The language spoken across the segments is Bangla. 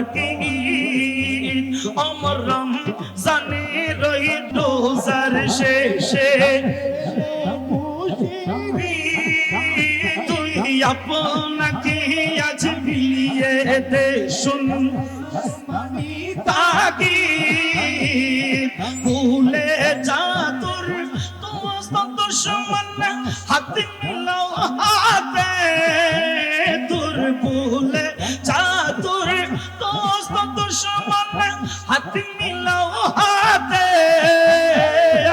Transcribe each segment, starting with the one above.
মুবারক ঈদ আমার রমজানের রোজার শেষে তুই আপনাকে আজ বিলিয়ে দে শুন তাকি ভুলে যা তোর দুশ্মন হাত মিলাও হাতে তোর ভুলে যা তোর দুশ্মন হাত মিলাও হাতে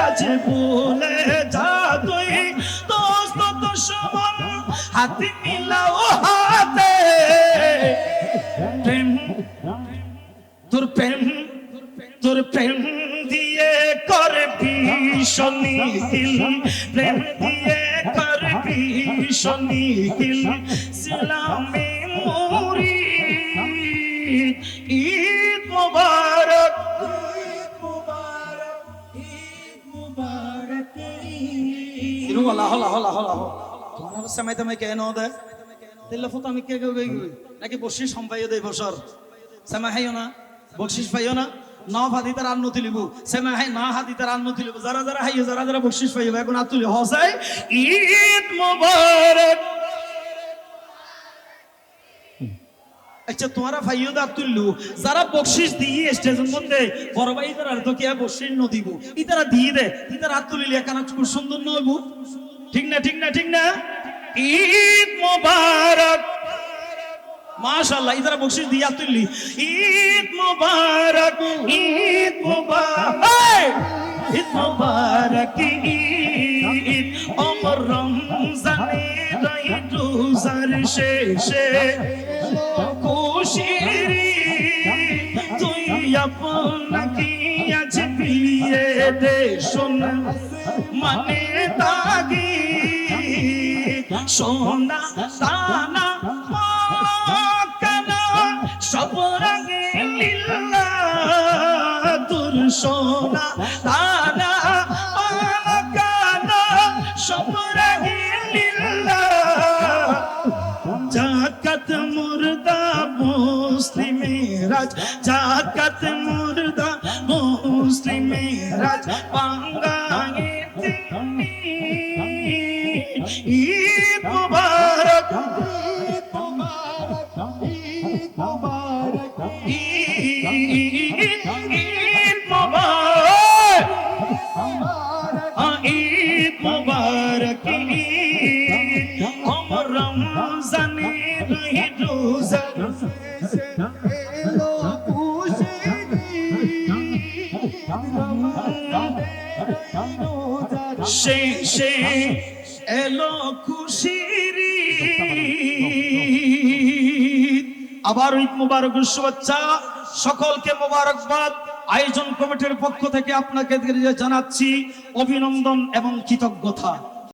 আজ ভুলে যা তুই দুশ্মন হাত মিলাও হাতে প্রেম তোর প্রেম দিয়ে করবি শনিল প্রেম দিয়ে করবি শনিল ইসলামে মোরি ঈদ মুবারক হলা হলা হলা হলা তোমার সময় তুমি কেন দে দিল ফটো আমি কে গই নাকি বসিস সম্পাইও দেই বছর সময় হাইও না বকশিশ পাইও না না হাতি তার আন্ন তুলিব সেমা হাই না হাতি তার আন্ন তুলিব যারা যারা হাইও যারা যারা বকশিশ পাইব এখন আর তুলি হসাই ঈদ মুবারক আচ্ছা তোমরা ভাইও দা তুললু যারা বকশিশ দিয়ে স্টেজের মধ্যে বড় ভাই তারা তো কি বকশিশ ন দিব ইতারা দিয়ে দে ইতারা হাত তুলিলে কেন খুব সুন্দর নইব ঠিক না ঠিক না ঠিক না ঈদ মুবারক মাশাআল্লাহ ইদারা বকশিশ দিয়া তুললি ঈদ মুবারক ঈদ মুবারক ঈদ মুবারক ঈদ আমার রমজানের রোজার শেষে খুশির তুই আপনাকে আজ বিলিয়ে দে শোন মানে তাগি সোনা সানা সব রঙে লীলা তোর সোনা দানা কানা সব রঙে লীলা জাকাত মুর্দা মুসলিমেরাজ জাকাত মুর্দা মুসলিমেরাজ পাঙ্গায়ে তিনি ঈদ মুবারক ঈদ মুবারক ঈদ মুবারক ঈদ আমার রমজানের রোজা এলো শেষে এলো খুশির আবার ঈদ মুবারকের শুভেচ্ছা সকলকে মোবারকবাদ আয়োজন কমিটির পক্ষ থেকে আপনাকে জানাচ্ছি অভিনন্দন এবং কৃতজ্ঞতা।